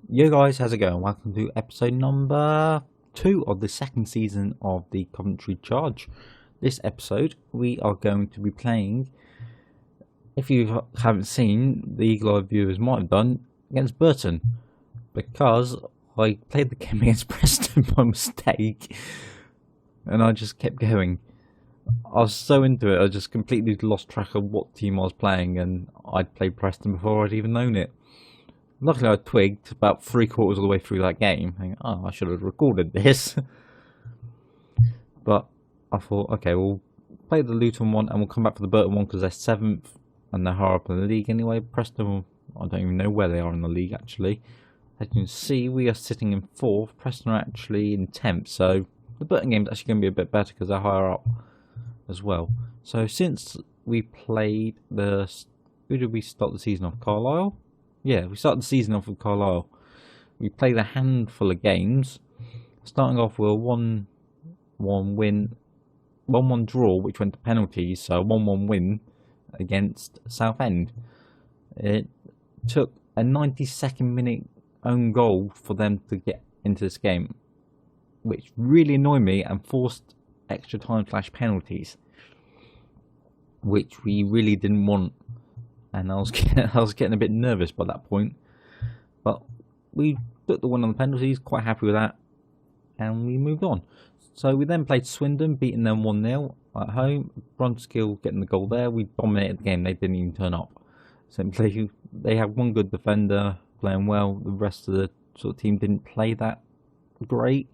Yo guys, how's it going? Welcome to episode number 2 of the second season of the Coventry Charge. This episode we are going to be playing, if you haven't seen, the Eagle Eye viewers might have done, against Burton. Because I played the game against Preston by mistake and I just kept going. I was so into it, I just completely lost track of what team I was playing, and I'd played Preston before I'd even known it. Luckily, I twigged about 3/4 of the way through that game. Thinking, oh, I should have recorded this. But I thought, okay, we'll play the Luton one and we'll come back for the Burton one because they're 7th and they're higher up in the league anyway. Preston, I don't even know where they are in the league actually. As you can see, we are sitting in 4th. Preston are actually in 10th. So the Burton game is actually going to be a bit better because they're higher up as well. So since we played the... Who did we start the season off? Carlisle? Yeah, we started the season off with Carlisle. We played a handful of games, starting off with a 1-1 win, 1-1 draw, which went to penalties, so a 1-1 win against Southend. It took a 92nd minute own goal for them to get into this game, which really annoyed me and forced extra time / penalties, which we really didn't want. And I was getting a bit nervous by that point, but we took the win on the penalties, quite happy with that, and we moved on. So we then played Swindon, beating them 1-0 at home. Bronskill getting the goal there. We dominated the game, they didn't even turn up. Simply, they had one good defender playing well, the rest of the sort of team didn't play that great,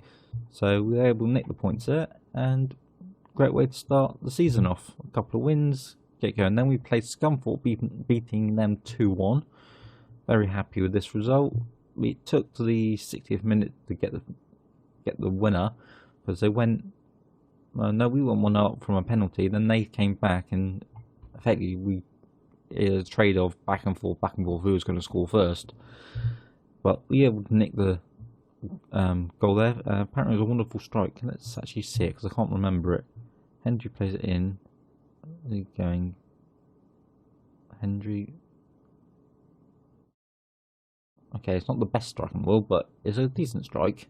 so we were able to nick the points there, and great way to start the season off. A couple of wins, get going. Then we played Scunthorpe, beating them 2-1. Very happy with this result. We took to the 60th minute to get the winner, because they went. No, we went 1-up from a penalty. Then they came back, and effectively it was a trade of back and forth, who was going to score first. But we were able to nick the goal there. Apparently it was a wonderful strike. Let's actually see it because I can't remember it. Hendry plays it in. Going Hendry. Okay, it's not the best strike in the world, but it's a decent strike.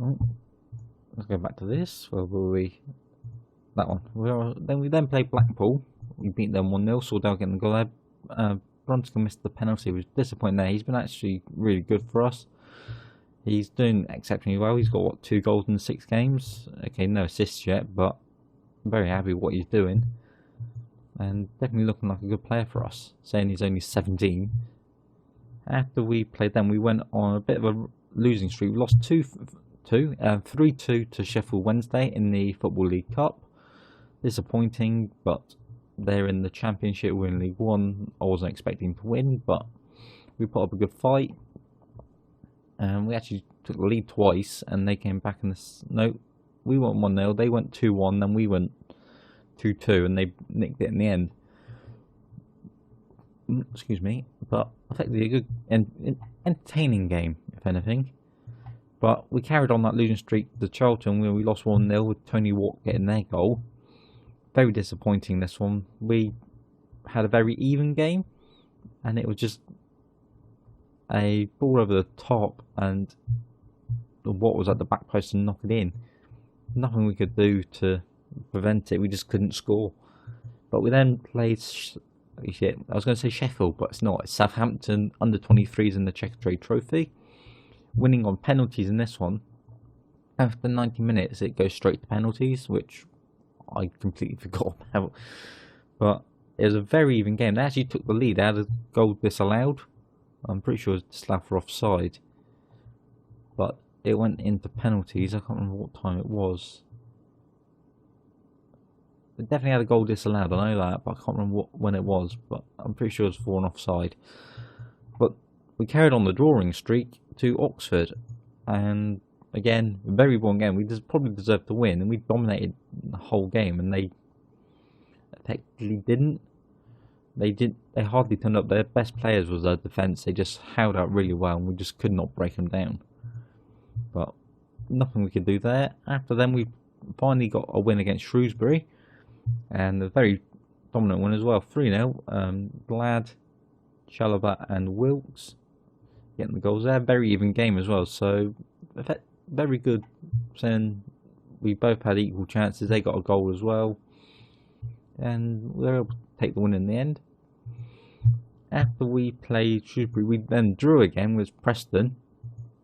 Oh, let's go back to this. Where were we? That one. We then played Blackpool. We beat them 1-0. Sordell getting the goal there. Bronskill missed the penalty. He was disappointing there. He's been actually really good for us. He's doing exceptionally well. He's got, what, 2 goals in 6 games? Okay, no assists yet, but I'm very happy with what he's doing. And definitely looking like a good player for us. Saying he's only 17. After we played them, we went on a bit of a losing streak. We lost 3-2 to Sheffield Wednesday in the Football League Cup. Disappointing, but they're in the Championship, we're in League 1. I wasn't expecting to win, but we put up a good fight. And we actually took the lead twice, and they came back in this. No, we went 1-0, they went 2-1, then we went 2-2, and they nicked it in the end. Excuse me, but effectively a good and entertaining game, if anything. But we carried on that losing streak to Charlton, where we lost 1-0 with Tony Watt getting their goal. Very disappointing, this one. We had a very even game, and it was just a ball over the top, and Watt was at the back post and knocked it in. Nothing we could do to prevent it. We just couldn't score. But we then played. I was going to say Sheffield, but it's not. It's Southampton under 23s in the Checker Trade Trophy, winning on penalties in this one. After 90 minutes, it goes straight to penalties, which I completely forgot about. But it was a very even game. They actually took the lead. They had a goal disallowed. I'm pretty sure it was disallowed for offside. But it went into penalties. I can't remember what time it was. They definitely had a goal disallowed, I know that, but I can't remember when it was. But I'm pretty sure it was for an offside. But we carried on the drawing streak to Oxford. And again, a very boring game. We probably deserved to win, and we dominated the whole game, and they effectively didn't. They hardly turned up. Their best players was their defence. They just held out really well, and we just could not break them down. But nothing we could do there. After then, we finally got a win against Shrewsbury, and a very dominant one as well, 3-0. Glad, Chalobah and Wilkes getting the goals there. Very even game as well, so very good. Saying we both had equal chances. They got a goal as well, and we were able to take the win in the end. After we played Shrewsbury, we then drew again with Preston,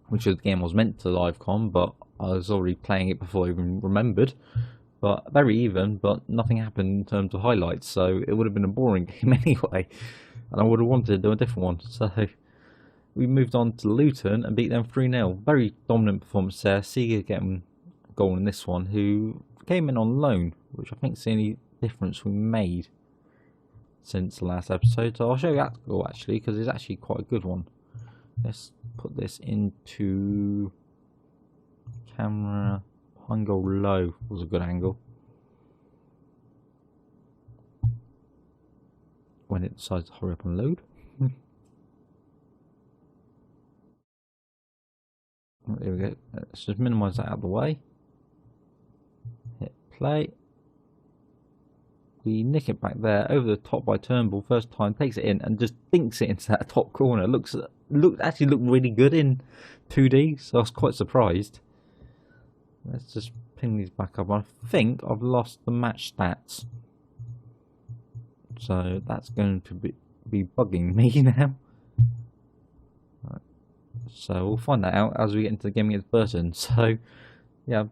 which was the game I was meant to livecom, but I was already playing it before I even remembered. But very even, but nothing happened in terms of highlights, so it would have been a boring game anyway, and I would have wanted to do a different one. So we moved on to Luton and beat them 3-0. Very dominant performance there. Seeger getting a goal in this one, who came in on loan, which I think is the only difference we made since the last episode. So I'll show you that goal actually, because it's actually quite a good one. Let's put this into camera. Angle low was a good angle when it decides to hurry up and load. There we go. Let's just minimize that out of the way. Hit play. We nick it back there over the top by Turnbull first time, takes it in and just dinks it into that top corner. Actually looked really good in 2D, so I was quite surprised. Let's just ping these back up. I think I've lost the match stats, so that's going to be bugging me now. Right. So we'll find that out as we get into the game against Burton. So yeah,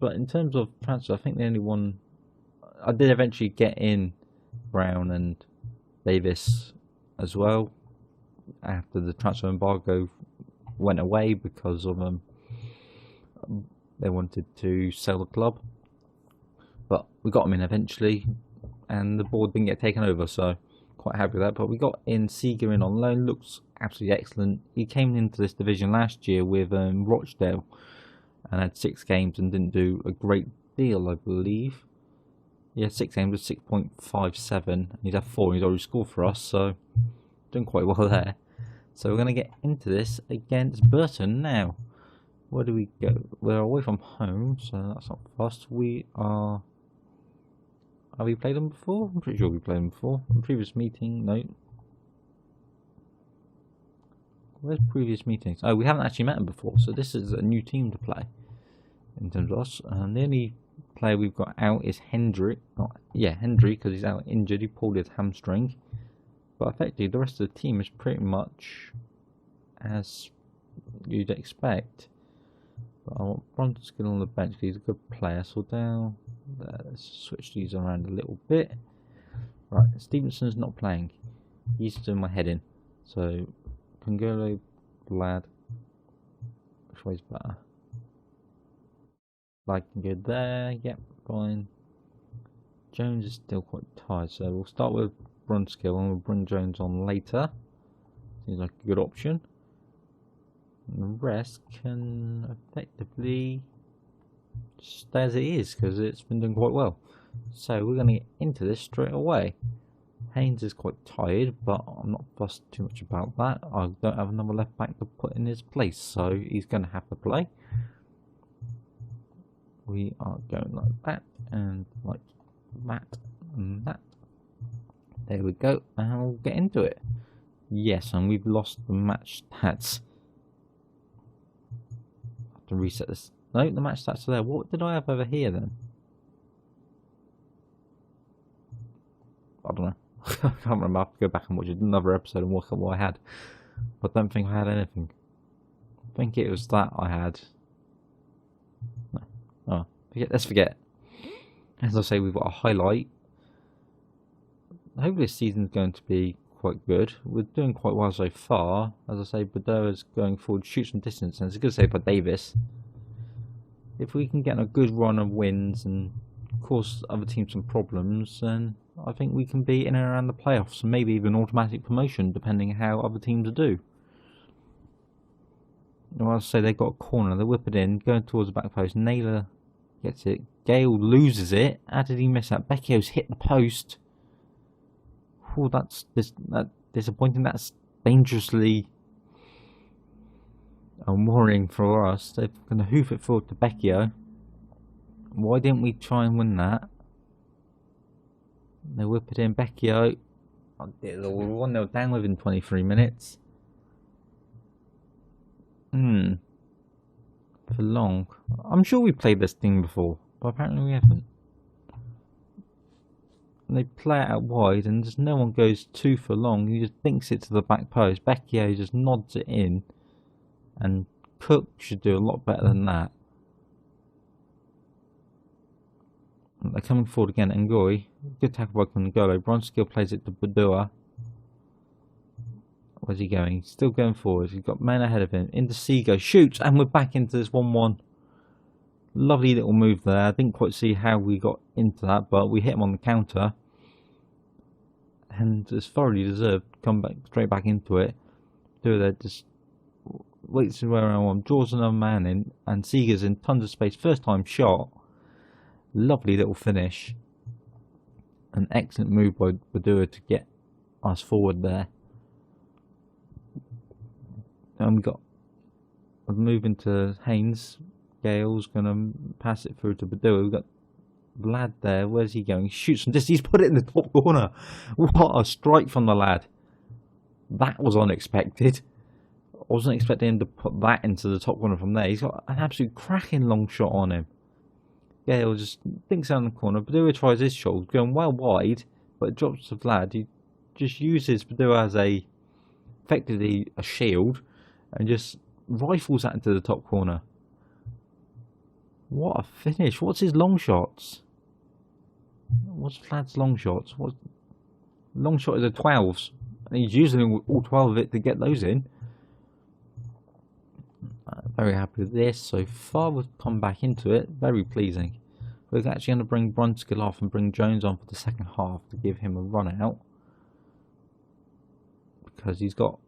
but in terms of transfer, I think the only one I did eventually get in Brown and Davis as well after the transfer embargo went away because of they wanted to sell the club, but we got them in eventually, and the board didn't get taken over, so quite happy with that. But we got in Seeger in on loan, looks absolutely excellent. He came into this division last year with Rochdale and had 6 games and didn't do a great deal, I believe. Yeah, 6 games with 6.57, and he's had 4 and he's already scored for us, so doing quite well there. So we're going to get into this against Burton now. Where do we go? We're away from home, so that's not fast. We are... Have we played them before? I'm pretty sure we played them before. In previous meeting, no. Where's previous meetings? Oh, we haven't actually met them before, so this is a new team to play in terms of us. And the only player we've got out is Hendry. Hendry, because he's out injured. He pulled his hamstring. But effectively, the rest of the team is pretty much as you'd expect. But I want Bronskill on the bench because he's a good player. So down there, let's switch these around a little bit. Right, Stevenson's not playing. He's doing my head in. So Congolo, Lad. Which way's better? Lad can go there. Yep, fine. Jones is still quite tired, so we'll start with Brunskill and we'll bring Jones on later. Seems like a good option. And the rest can effectively stay as it is because it's been doing quite well. So we're going to get into this straight away. Haynes is quite tired, but I'm not fussed too much about that. I don't have another left back to put in his place, so he's going to have to play. We are going like that and like that and that. There we go, and we'll get into it. Yes, and we've lost the match stats. I have to reset this. No, the match stats are there. What did I have over here then? I don't know. I can't remember. I have to go back and watch another episode and work out what I had. But I don't think I had anything. I think it was that I had. No. Oh, let's forget. As I say, we've got a highlight. Hopefully this season's going to be quite good. We're doing quite well so far. As I say, Badoa's going forward, shoots from distance, and it's a good save by Davis. If we can get a good run of wins and cause other teams some problems, then I think we can be in and around the playoffs and maybe even automatic promotion, depending on how other teams do. Well, I'll say they've got a corner, they whip it in, going towards the back post. Naylor gets it. Gale loses it. How did he miss that? Becchio's hit the post. Oh, that's disappointing. That's dangerously worrying for us. They're going to hoof it forward to Becchio. Why didn't we try and win that? They whip it in. Becchio. Oh dear Lord, we're 1-0 down within 23 minutes. For long. I'm sure we played this thing before, but apparently we haven't. And they play it out wide, and just no one goes too for long. He just dinks it to the back post. Becchio just nods it in, and Cook should do a lot better than that. They're coming forward again. Ngoy, good tackle by Kongolo. Bronskill plays it to Badua. Where's he going? He's still going forward. He's got men ahead of him. Into Seago, shoots, and we're back into this 1-1. Lovely little move there. I didn't quite see how we got into that, but we hit him on the counter. And it's thoroughly deserved. Come back straight back into it. Do that. Just waits where I want. Draws another man in, and Seago's in tons of space. First time shot. Lovely little finish. An excellent move by Badua to get us forward there. And we've got a move into Haynes. Gale's going to pass it through to Badua. We've got Lad there. Where's he going? He shoots from distance. He's put it in the top corner. What a strike from the lad. That was unexpected. I wasn't expecting him to put that into the top corner from there. He's got an absolute cracking long shot on him. Gale just thinks down the corner. Badua tries his shot, going well wide, but it drops to Vlad. He just uses Badua as effectively a shield, and just rifles that into the top corner. What a finish! What's his long shots? What's Vlad's long shots? What long shot is a 12s, and he's using all 12 of it to get those in. Very happy with this so far. We've come back into it. Very pleasing. We're actually going to bring Brunskill off and bring Jones on for the second half to give him a run out, because he's got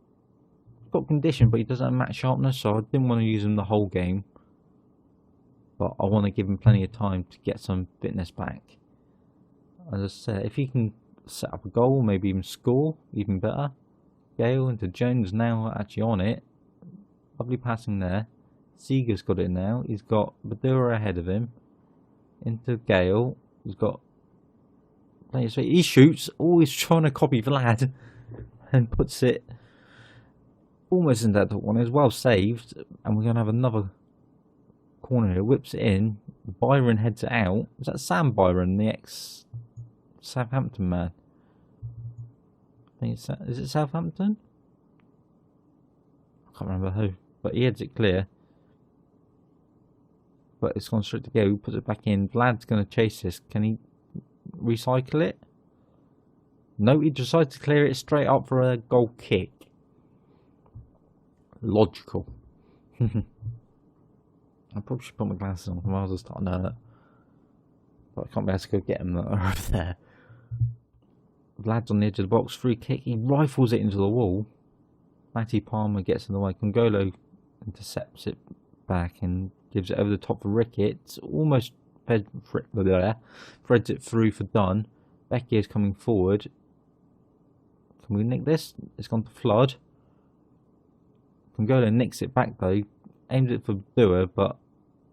condition, but he doesn't have match sharpness, so I didn't want to use him the whole game. But I want to give him plenty of time to get some fitness back. As I said, if he can set up a goal, maybe even score, even better. Gale into Jones now actually on it. Lovely passing there. Seager's got it now. He's got Badura ahead of him. Into Gale. He's got plenty of space. He shoots. Always trying to copy Vlad. And puts it almost into that one. It's well saved. And we're going to have another corner here. Whips it in. Byron heads it out. Is that Sam Byron, the ex-Southampton man? I think it's, is it Southampton? I can't remember who. But he heads it clear. But it's gone straight to Gale. He puts it back in. Vlad's going to chase this. Can he recycle it? No, he decides to clear it straight up for a goal kick. Logical. I probably should put my glasses on. My eyes are starting to hurt. But I can't be able to go get him over there. Vlad's on the edge of the box. Free kick. He rifles it into the wall. Matty Palmer gets in the way. Kongolo intercepts it back and gives it over the top for Ricketts. Almost threads it through for Dunn. Becky is coming forward. Can we nick this? It's gone to Flood. Kongolo nicks it back though. Aims it for Dua, but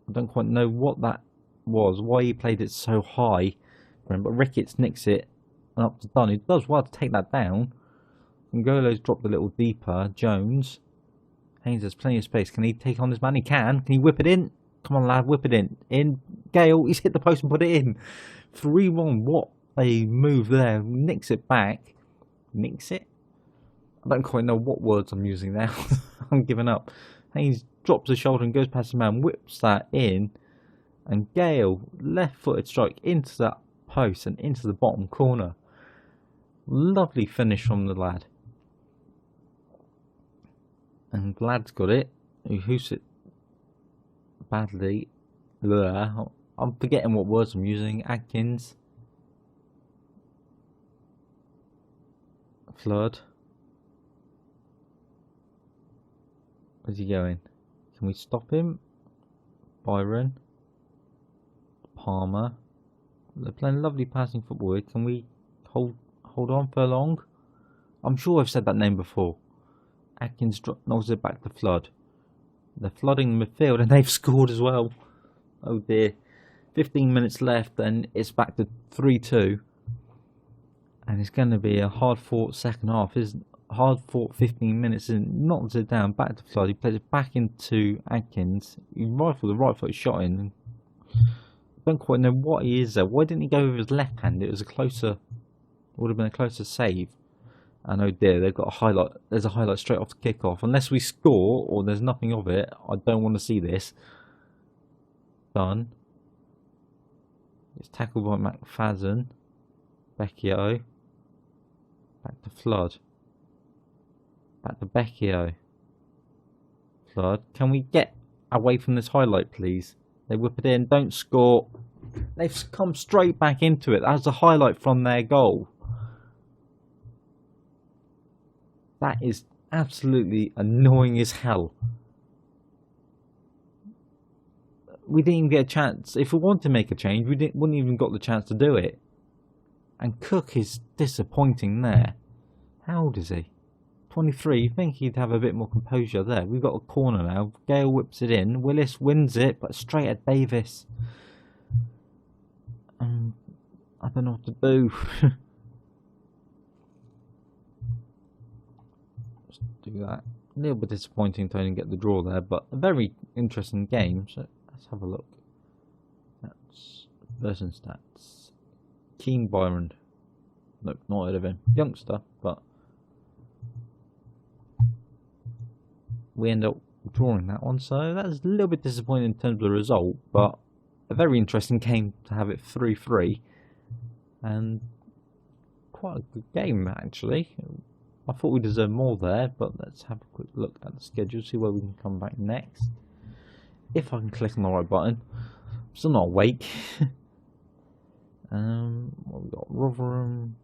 I don't quite know what that was. Why he played it so high for him. But Ricketts nicks it and up to Dunn. He does well to take that down. Kongolo's dropped a little deeper. Jones. Haynes has plenty of space. Can he take on this man? He can. Can he whip it in? Come on, lad, whip it in. In. Gale, he's hit the post and put it in. 3-1. What a move there. Nicks it back. Nicks it? I don't quite know what words I'm using now. I'm giving up. Haynes drops the shoulder and goes past the man. Whips that in. And Gale, left-footed strike into that post and into the bottom corner. Lovely finish from the lad. And Vlad's got it. He hoofs it badly. I'm forgetting what words I'm using. Atkins. Flood. Where's he going? Can we stop him? Byron. Palmer. They're playing lovely passing football here. Can we hold on for long? I'm sure I've said that name before. Atkins knocks it back to Flood. They're flooding the midfield and they've scored as well. Oh dear. 15 minutes left and it's back to 3-2. And it's going to be a hard fought second half. hard fought 15 minutes and knocks it down back to Flood. He plays it back into Adkins. He rifled the right foot shot in. Don't quite know what he is there. Why didn't he go with his left hand? It was would have been a closer save. And oh dear, they've got a highlight. There's a highlight straight off the kickoff. Unless we score or there's nothing of it, I don't want to see this. Done. It's tackled by McFadden. Becchio. Back to Flood. Back to Becchio. Flood. Can we get away from this highlight, please? They whip it in. Don't score. They've come straight back into it. That's a highlight from their goal. That is absolutely annoying as hell. We didn't even get a chance. If we wanted to make a change, we wouldn't even got the chance to do it. And Cook is disappointing there. How old is he? 23. You think he'd have a bit more composure there. We've got a corner now. Gale whips it in. Willis wins it, but straight at Davis. I don't know what to do. Do that. A little bit disappointing to only get the draw there, but a very interesting game. So let's have a look. That's version stats. Keane Byron. Nope, not heard of him. Youngster, but we end up drawing that one. So that's a little bit disappointing in terms of the result, but a very interesting game to have it 3-3, and quite a good game actually. I thought we deserved more there, but let's have a quick look at the schedule, see where we can come back next. If I can click on the right button. I'm still not awake. What we got? Rotherham.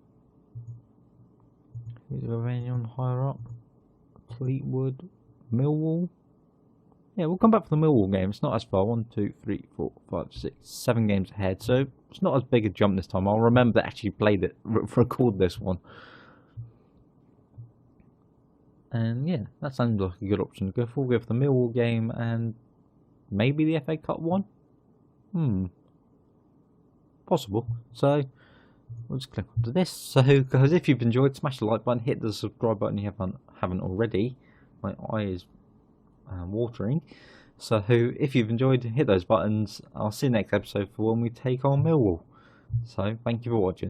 Is there anyone higher up? Fleetwood. Millwall. Yeah, we'll come back for the Millwall game. It's not as far. 1, 2, 3, 4, 5, 6, 7 games ahead. So it's not as big a jump this time. I'll remember that I actually played it, record this one. And yeah, that sounds like a good option to go for. We'll go for the Millwall game and maybe the FA Cup one? Possible. So we'll just click onto this. So guys, if you've enjoyed, smash the like button, hit the subscribe button if you haven't already. My eye is watering. So if you've enjoyed, hit those buttons. I'll see you next episode for when we take on Millwall. So thank you for watching.